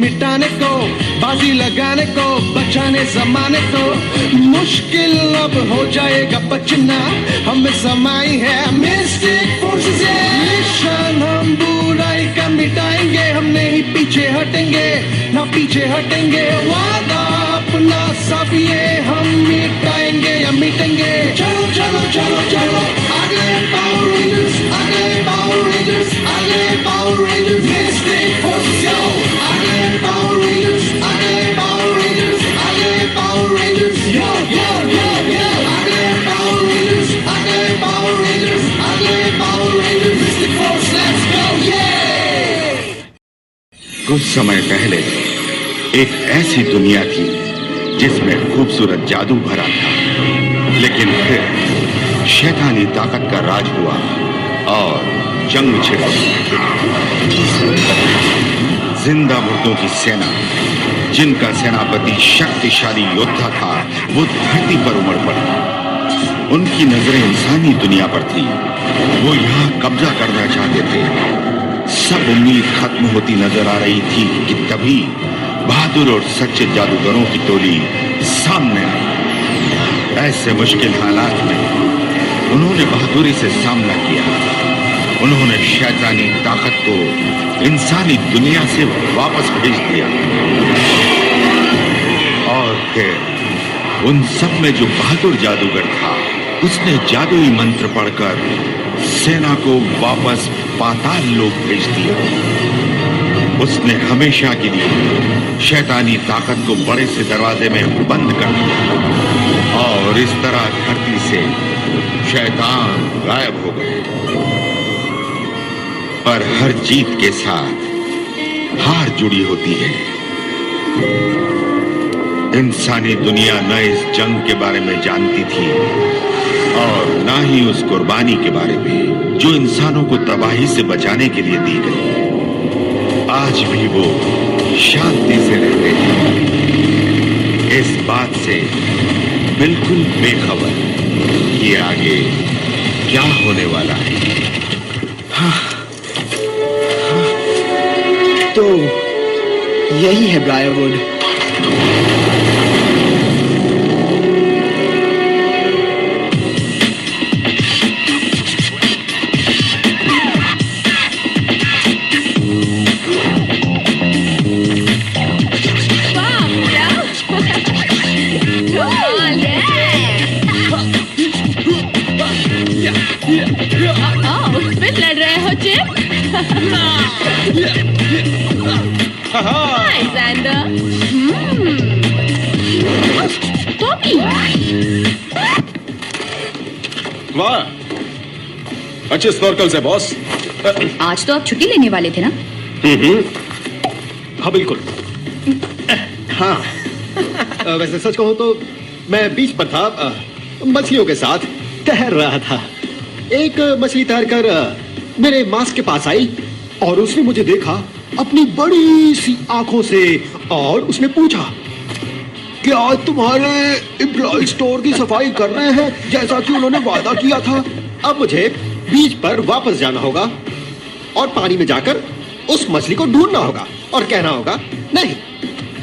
मिटाने को, बाजी लगाने को, बचाने जमाने को। मुश्किल अब हो जाएगा बचना, हमें समाई है मिस्टिक फोर्सेस। निशान हम बुराई का मिटाएंगे, हम नहीं पीछे हटेंगे, ना पीछे हटेंगे। वादा अपना सब ये हम मिटाएंगे या मिटेंगे। चलो चलो चलो चलो आगे पावर रेंजर्स, आगे पावर रेंजर्स, आगे पावर रेंजर्स। मिस्टिक फोर्सेस यो, आगे पावर रेंजर्स, आगे पावर रेंजर्स, आगे पावर रेंजर्स यो यो यो यो। आगे पावर रेंजर्स, आगे पावर रेंजर्स, आगे power rangers. Mystic Force let's go ये। कुछ समय पहले एक ऐसी दुनिया थी जिसमें खूबसूरत जादू भरा था, लेकिन फिर शैतानी ताकत का राज हुआ और जंग छिड़ गई। जिंदा मुर्दों की सेना, जिनका सेनापति शक्तिशाली योद्धा था, वो धरती पर उमड़ पड़ी। उनकी नजरें इंसानी दुनिया पर थी, वो यहाँ कब्जा करना चाहते थे। सब उम्मीद खत्म होती नजर आ रही थी कि तभी बहादुर और सच्चे जादूगरों की टोली सामने आई। ऐसे मुश्किल हालात में उन्होंने बहादुरी से सामना किया। उन्होंने शैतानी ताकत को इंसानी दुनिया से वापस भेज दिया और फिर उन सब में जो बहादुर जादूगर था, उसने जादुई मंत्र पढ़कर सेना को वापस पाताल लोक भेज दिया। उसने हमेशा के लिए शैतानी ताकत को बड़े से दरवाजे में बंद कर दिया और इस तरह धरती से शैतान गायब हो गए। पर हर जीत के साथ हार जुड़ी होती है। इंसानी दुनिया न इस जंग के बारे में जानती थी और न ही उस कुर्बानी के बारे में जो इंसानों को तबाही से बचाने के लिए दी गई। आज भी वो शांति से रहते हैं, इस बात से बिल्कुल बेखबर कि आगे क्या होने वाला है। तो यही है ब्रायरवुड। फिर लड़ रहे हो चिप? हाय ज़ैंडर। टॉपी। वाह, अच्छे स्नॉर्कल्स है बॉस। आज तो आप छुट्टी लेने वाले थे ना? हाँ बिल्कुल। हाँ, वैसे सच कहूं तो मैं बीच पर था, मछलियों के साथ तैर रहा था। एक मछली तैरकर मेरे मास्क के पास आई और उसने मुझे देखा अपनी बड़ी सी आंखों से और उसने पूछा, क्या तुम्हारे एम्प्लॉय स्टोर की सफाई कर रहे हैं जैसा कि उन्होंने वादा किया था? अब मुझे बीच पर वापस जाना होगा और पानी में जाकर उस मछली को ढूंढना होगा और कहना होगा, नहीं।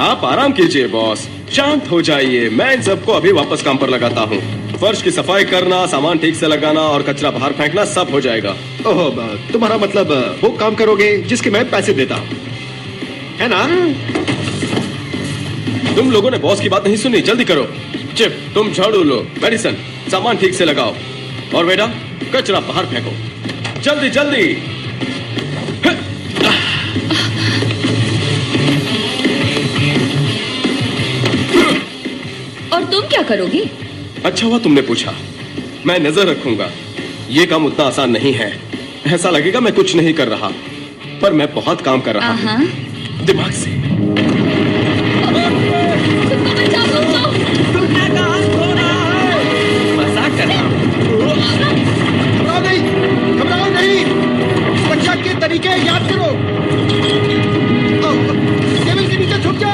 आप आराम कीजिए बॉस, शांत हो जाइए। मैं इन सबको अभी वापस काम पर लगाता हूँ। फर्श की सफाई करना, सामान ठीक से लगाना और कचरा बाहर फेंकना सब हो जाएगा। ओह, तुम्हारा मतलब वो काम करोगे जिसके मैं पैसे देता हूँ, है ना? तुम लोगों ने बॉस की बात नहीं सुनी, जल्दी करो। चिप, तुम झाड़ू लो, मेडिसन, सामान ठीक से लगाओ और बेटा कचरा बाहर फेंको, जल्दी जल्दी। और तुम क्या करोगे? अच्छा हुआ तुमने पूछा, मैं नजर रखूंगा। ये काम उतना आसान नहीं है। ऐसा लगेगा मैं कुछ नहीं कर रहा, पर मैं बहुत काम कर रहा हूँ दिमाग से। मजाक कर रहा हूँ। घबराओ नहीं, बच्चा के तरीके याद करो। टेबल के नीचे छुप जाओ।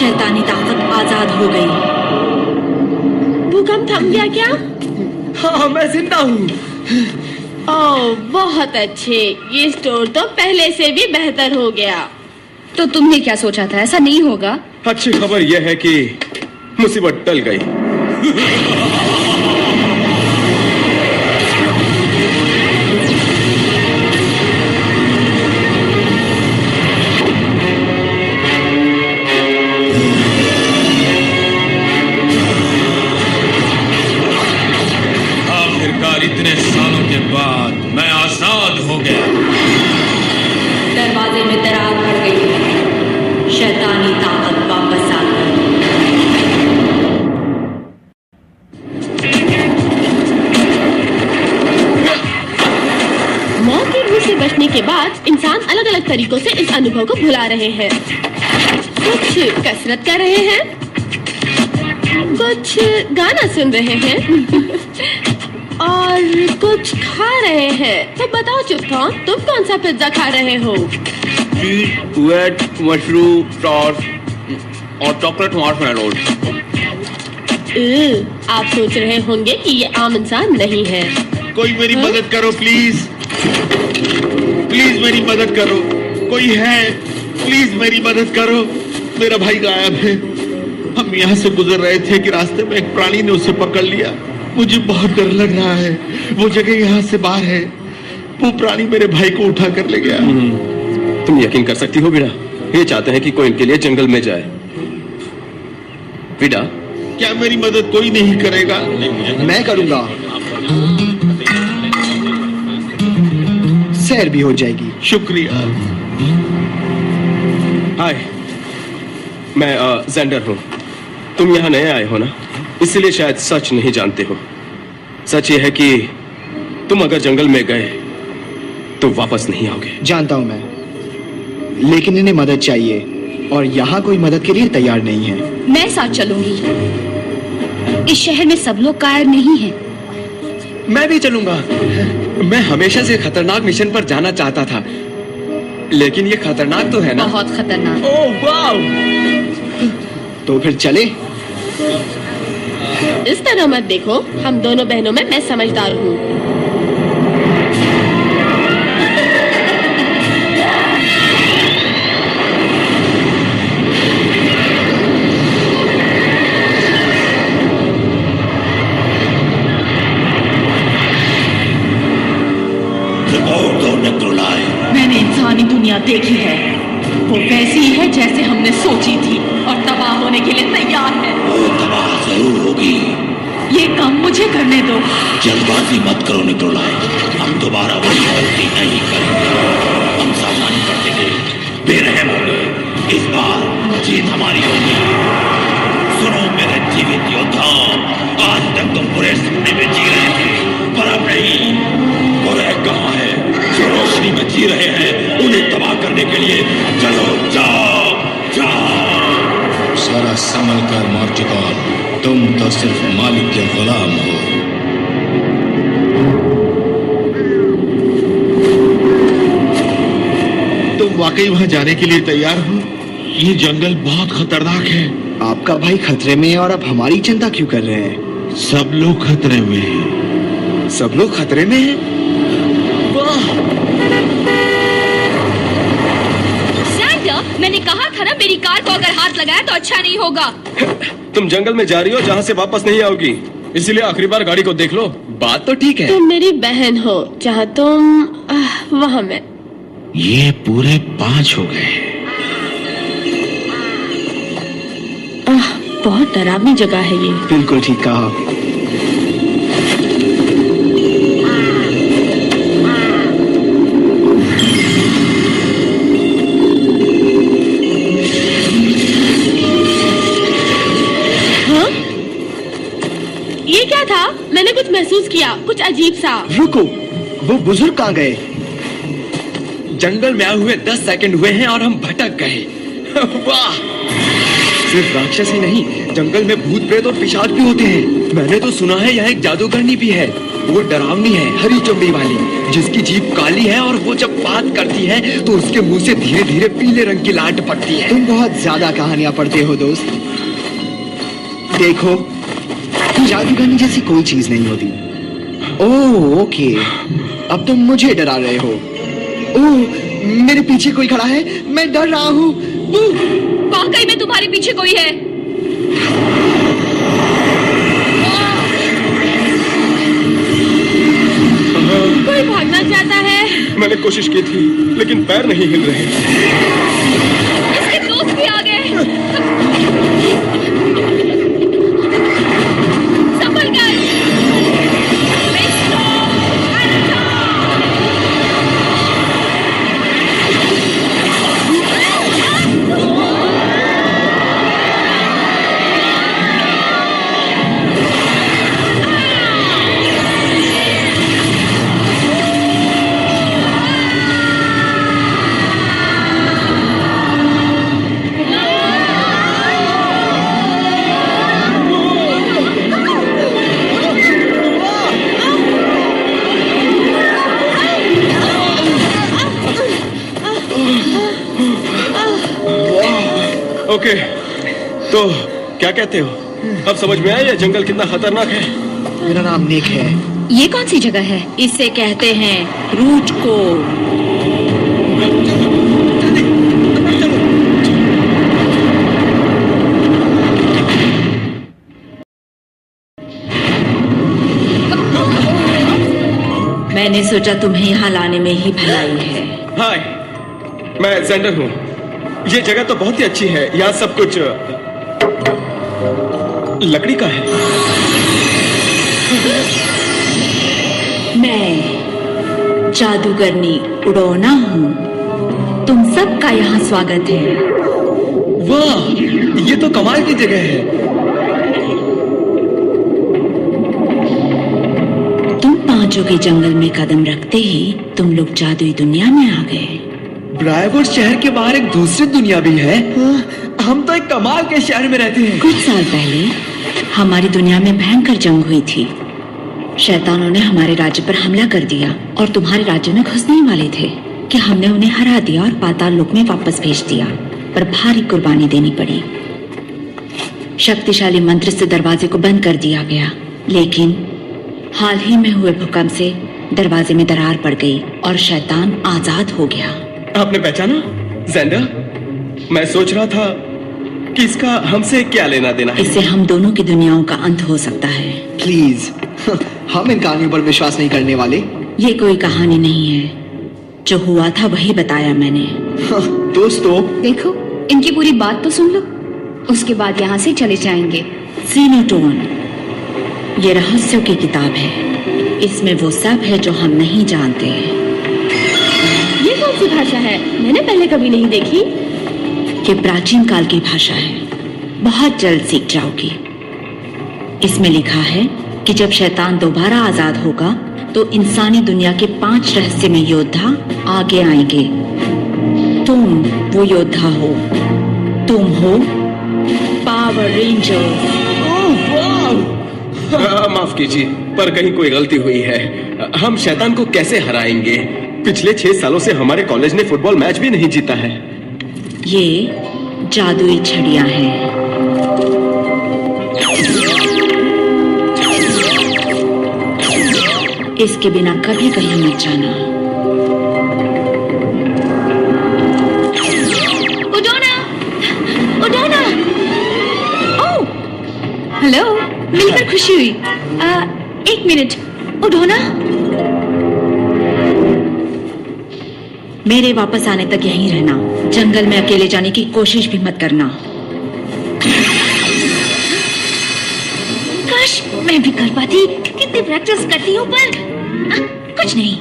शैतानी ताकत आजाद हो गई। भूकंप थम गया क्या? हाँ, मैं जिंदा हूँ। ओह, बहुत अच्छे। ये स्टोर तो पहले से भी बेहतर हो गया। तो तुमने क्या सोचा था? ऐसा नहीं होगा। अच्छी खबर यह है कि मुसीबत टल गई। आखिरकार इतने सालों के बाद मैं आजाद हो गया। दरवाजे में दरार पड़ गई। शैतानी ताकत वापस आ गई। मौत की भूख से बचने के बाद इंसान अलग अलग तरीकों से इस अनुभव को भुला रहे हैं। कुछ कसरत कर रहे हैं, कुछ गाना सुन रहे हैं और कुछ खा रहे हैं। तो बताओ चुप्पा, तुम कौन सा पिज्जा खा रहे हो? चीज, वेट, मशरूम, सॉस और चॉकलेट मार्शमेलोज। आप सोच रहे होंगे कि ये आम इंसान नहीं है। कोई मेरी मदद करो प्लीज, प्लीज मेरी मदद करो। कोई है? प्लीज मेरी मदद करो। मेरा भाई गायब है। हम यहाँ से गुजर रहे थे कि रास्ते में एक प्राणी ने उसे पकड़ लिया। मुझे बहुत डर लग रहा है। वो जगह यहाँ से बाहर है। वो प्राणी मेरे भाई को उठा कर ले गया। तुम यकीन कर सकती हो विडा, ये चाहते हैं कि कोई इनके लिए जंगल में जाए। विडा, क्या मेरी मदद कोई नहीं करेगा? मैं करूंगा। सैर भी हो जाएगी। शुक्रिया। हाय, मैं जेंडर हूँ। तुम यहाँ नए आए हो ना, इसलिए शायद सच नहीं जानते हो। सच ये है कि तुम अगर जंगल में गए तो वापस नहीं आओगे। जानता हूं मैं, लेकिन इन्हें मदद चाहिए और यहाँ कोई मदद के लिए तैयार नहीं है। मैं साथ चलूंगी। इस शहर में सब लोग कायर नहीं हैं। मैं भी चलूंगा। मैं हमेशा से खतरनाक मिशन पर जाना चाहता था, लेकिन ये खतरनाक तो है ना? बहुत खतरनाक। ओह वाव! तो फिर चले। इस तरह मत देखो, हम दोनों बहनों में मैं समझदार हूँ। मैंने इंसानी दुनिया देखी है। वो वैसी ही है जैसे हमने सोची थी और तबाह होने के लिए तैयार है। वो तबाह जरूर होगी। ये काम मुझे करने दो। जल्दबाजी मत करो निकोलाई, हम दोबारा वही गलती नहीं करेंगे। हम सावधानी बरतेंगे, बेरहम होंगे। इस बार जीत हमारी होगी। सुनो मेरे जीवित योद्धा, आज तक तुम बुरे सपने में जी रहे थे, पर अब नहीं। बुरे कहाँ है? जो रोशनी में जी रहे हैं, उन्हें तबाह करने के लिए चलो, जाओ जाओ। सारा संभल कर मर चुका, तुम तो सिर्फ मालिक के गुलाम हो। तुम वाकई वहां जाने के लिए तैयार हो? ये जंगल बहुत खतरनाक है। आपका भाई खतरे में है और आप हमारी चिंता क्यों कर रहे हैं? सब लोग खतरे में हैं। सब लोग खतरे में हैं? सैंडर, मैंने कहा था ना, मेरी कार को अगर हाथ लगाया तो अच्छा नहीं होगा। तुम जंगल में जा रही हो जहाँ से वापस नहीं आओगी, इसीलिए आखिरी बार गाड़ी को देख लो। बात तो ठीक है। तुम मेरी बहन हो, जहाँ तुम वहाँ मैं। ये पूरे 5 हो गए। बहुत डरावनी जगह है ये। बिल्कुल ठीक कहा। हाँ? ये क्या था? मैंने कुछ महसूस किया, कुछ अजीब सा। रुको, वो बुजुर्ग कहाँ गए? जंगल में आए हुए 10 सेकंड हुए हैं और हम भटक गए। वाह! सिर्फ राक्षस ही नहीं, जंगल में भूत प्रेत और पिशाच भी होते हैं। मैंने तो सुना है यहाँ एक जादूगरनी भी है। वो डरावनी है, हरी चमड़ी वाली, जिसकी जीभ काली है और वो जब बात करती है तो उसके मुंह से धीरे धीरे पीले रंग की लाट पड़ती है। तुम बहुत ज्यादा कहानियां पढ़ते हो दोस्त। देखो, जादूगरनी जैसी कोई चीज नहीं होती। ओह ओके, अब तुम मुझे डरा रहे हो। ओह, मेरे पीछे कोई खड़ा है, मैं डर रहा हूँ। वाकई में तुम्हारे पीछे कोई है। कोई भागना चाहता है। मैंने कोशिश की थी लेकिन पैर नहीं हिल रहे। इसके दोस्त भी आ गए। संभल कर। ओके, तो क्या कहते हो? अब समझ में आया ये जंगल कितना खतरनाक है? मेरा नाम निक है। ये कौन सी जगह है? इसे कहते हैं रूट को। मैंने सोचा तुम्हें यहाँ लाने में ही भलाई है। हाय, मैं जेंडर हूँ। ये जगह तो बहुत ही अच्छी है। यहाँ सब कुछ लकड़ी का है। मैं जादूगरनी उडोना हूँ। तुम सबका यहाँ स्वागत है। वाह, ये तो कमाल की जगह है। तुम पांचों के जंगल में कदम रखते ही तुम लोग जादुई दुनिया में आ गए। ब्रायवुड शहर के बाहर एक दूसरी दुनिया भी है। हम तो एक कमाल के शहर में रहते हैं। कुछ साल पहले हमारी दुनिया में भयंकर जंग हुई थी। शैतानों ने हमारे राज्य पर हमला कर दिया और तुम्हारे राज्य में घुसने ही वाले थे कि हमने उन्हें हरा दिया और पाताल लोक में वापस भेज दिया, पर भारी कुर्बानी देनी पड़ी। शक्तिशाली मंत्र से दरवाजे को बंद कर दिया गया, लेकिन हाल ही में हुए भूकंप से दरवाजे में दरार पड़ गई और शैतान आजाद हो गया। आपने पहचाना जेंडर? मैं सोच रहा था कि इसका हमसे क्या लेना देना है। इससे हम दोनों की दुनियाओं का अंत हो सकता है। प्लीज, हम इन कहानियों पर विश्वास नहीं करने वाले। ये कोई कहानी नहीं है, जो हुआ था वही बताया मैंने। दोस्तों, देखो, इनकी पूरी बात तो सुन लो, उसके बाद यहाँ से चले जाएंगे। सीनोटोन, ये रहस्यों की किताब है। इसमें वो सब है जो हम नहीं जानते। ये कौन सी भाषा है? मैंने पहले कभी नहीं देखी। ये प्राचीन काल की भाषा है, बहुत जल्द सीख जाओगी। इसमें लिखा है कि जब शैतान दोबारा आजाद होगा तो इंसानी दुनिया के 5 रहस्यमय योद्धा आगे आएंगे। तुम वो योद्धा हो। तुम हो पावर रेंजर्स। माफ कीजिए, पर कहीं कोई गलती हुई है। हम शैतान को कैसे हराएंगे? पिछले 6 सालों से हमारे कॉलेज ने फुटबॉल मैच भी नहीं जीता है। ये जादुई छड़ियां हैं। इसके बिना कभी कहीं मत जाना। उडोना, उडोना। ओह, हेलो, मिलकर खुशी हुई। 1 मिनट, उडोना। मेरे वापस आने तक यहीं रहना। जंगल में अकेले जाने की कोशिश भी मत करना। काश मैं भी कर पाती। कितनी प्रैक्टिस करती हूँ, पर कुछ नहीं।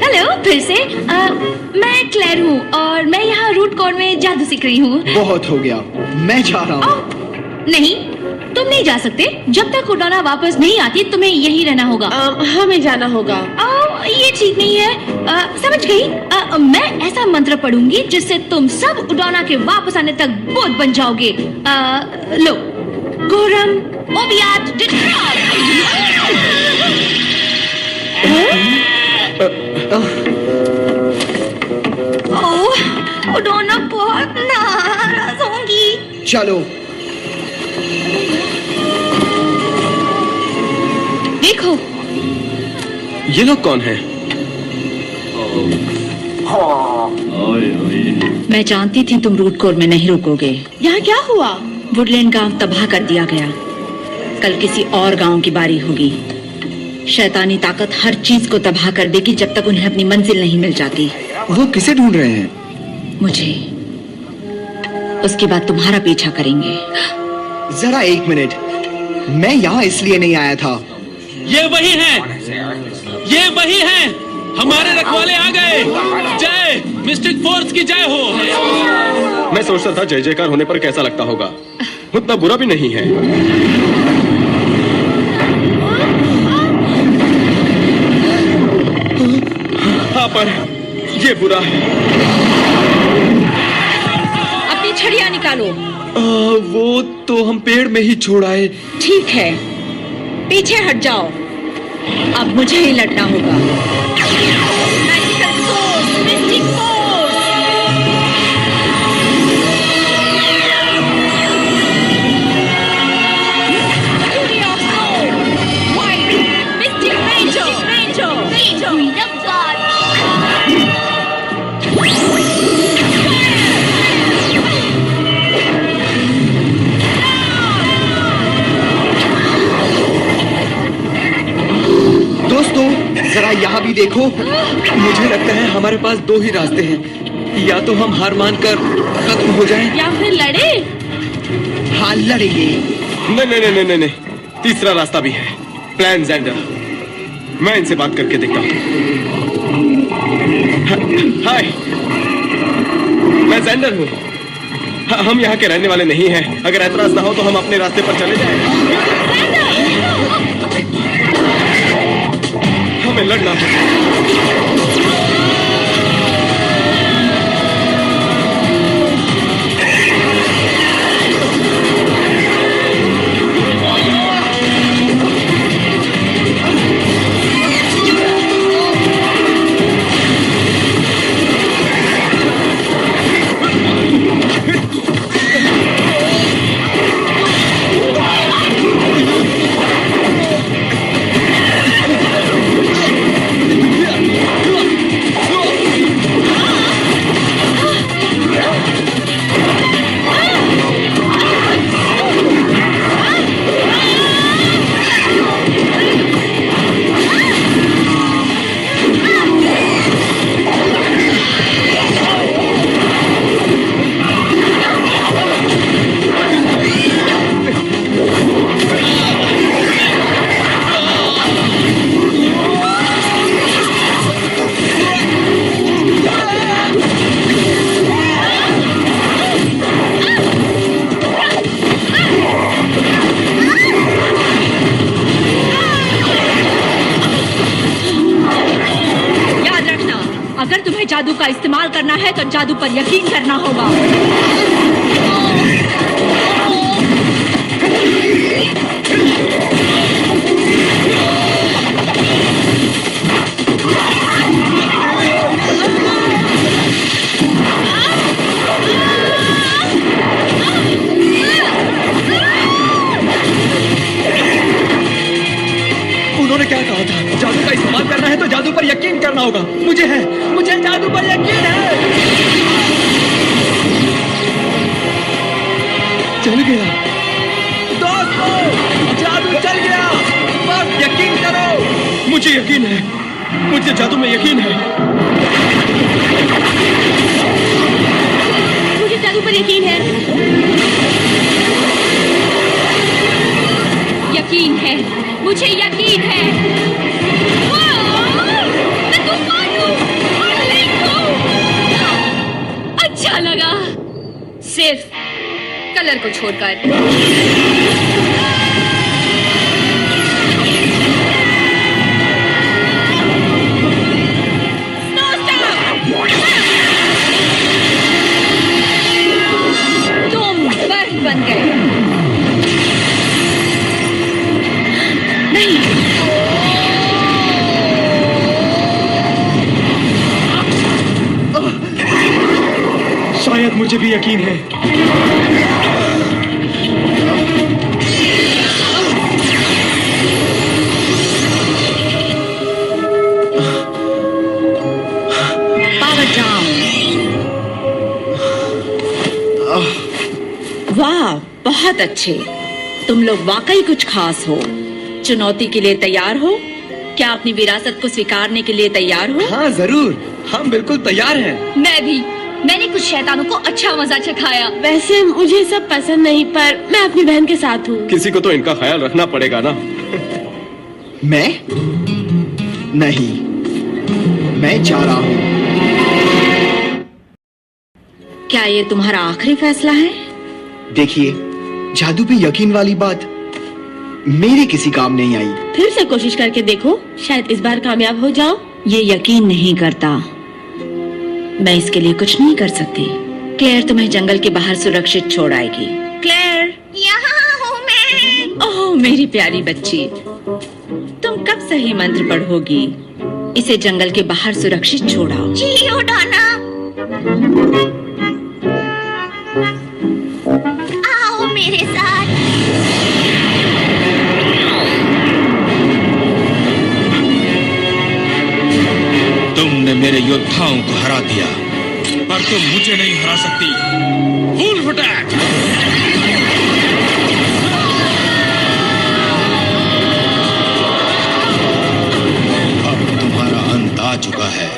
हेलो, फिर से। मैं क्लेयर हूँ और मैं यहाँ रूट कोड में जादू सीख रही हूँ। बहुत हो गया, मैं जा रहा हूँ। नहीं, तुम नहीं जा सकते। जब तक उडोना वापस नहीं आती तुम्हें यहीं रहना होगा। हमें जाना होगा। ये ठीक नहीं है। समझ गई। मैं ऐसा मंत्र पढ़ूंगी जिससे तुम सब उडोना के वापस आने तक बोध बन जाओगे। लो, गोरम ओबियात डिस्ट्रॉय। उड़ोना बहुत नाराज होंगी। चलो देखो ये लोग कौन हैं? मैं जानती थी तुम रूट कोर में नहीं रुकोगे। यहाँ क्या हुआ? वुडलैंड गांव तबाह कर दिया गया। कल किसी और गांव की बारी होगी। शैतानी ताकत हर चीज को तबाह कर देगी जब तक उन्हें अपनी मंजिल नहीं मिल जाती। वो किसे ढूंढ रहे हैं? मुझे। उसके बाद तुम्हारा पीछा करेंगे। जरा एक मिनट, मैं यहाँ इसलिए नहीं आया था। ये वही है, हमारे रखवाले आ गए। जय मिस्टिक फोर्स की जय हो। मैं सोचता था जय जयकार होने पर कैसा लगता होगा, उतना बुरा भी नहीं है। हाँ, पर ये बुरा है। अपनी छड़ियाँ निकालो। वो तो हम पेड़ में ही छोड़ आए। ठीक है, पीछे हट जाओ। अब मुझे ही लड़ना होगा। Magical force, Mystic Force. Fury of snow, white, mistake ranger, freedom God. दोस्तों जरा यहाँ भी देखो। मुझे लगता है हमारे पास दो ही रास्ते हैं, या तो हम हार मानकर खत्म हो जाएं, या फिर लड़े। हाँ लड़ेंगे। नहीं, तीसरा रास्ता भी है। Plan gender. मैं इनसे बात करके देखता हूँ। हाय, मैं जेंडर हूँ। हम यहाँ के रहने वाले नहीं हैं। अगर ऐतराज ना हो तो हम अपने रास्ते पर चले जाएं। हमें लड़ना है। जादू का इस्तेमाल करना है तो जादू पर यकीन करना होगा। उन्होंने क्या कहा था? जादू का इस्तेमाल करना है तो जादू पर यकीन करना होगा। मुझे जादू पर यकीन है। चल गया दोस्तों, जादू चल गया। बस यकीन करो। मुझे यकीन है, मुझे जादू में यकीन है। मुझे जादू पर यकीन है। यकीन है, मुझे यकीन है। मैं तूफान हूँ और लिंक हूँ। अच्छा लगा, सिर्फ कलर को छोड़कर। तुम बर्फ बन गए। मुझे भी यकीन है। Power down. वाह, बहुत अच्छे। तुम लोग वाकई कुछ खास हो। चुनौती के लिए तैयार हो? क्या अपनी विरासत को स्वीकारने के लिए तैयार हो? हाँ जरूर, हम बिल्कुल तैयार हैं। मैं भी। मैंने कुछ शैतानों को अच्छा मजा चखाया। वैसे मुझे सब पसंद नहीं, पर मैं अपनी बहन के साथ हूँ। किसी को तो इनका ख्याल रखना पड़ेगा ना। मैं नहीं, मैं जा रहा हूँ। क्या ये तुम्हारा आखिरी फैसला है? देखिए, जादू पे यकीन वाली बात मेरे किसी काम नहीं आई। फिर से कोशिश करके देखो, शायद इस बार कामयाब हो जाओ। ये यकीन नहीं करता। मैं इसके लिए कुछ नहीं कर सकती। क्लेयर तुम्हें जंगल के बाहर सुरक्षित छोड़ आएगी। क्लेयर, यहाँ हूँ मैं। ओह मेरी प्यारी बच्ची, तुम कब सही मंत्र पढ़ोगी? इसे जंगल के बाहर सुरक्षित छोड़ाओ। जी उड़ाना। आओ मेरे साथ। तुमने मेरे योद्धाओं को हरा दिया, पर तुम मुझे नहीं हरा सकती। Wolf attack! अब तुम्हारा अंत आ चुका है।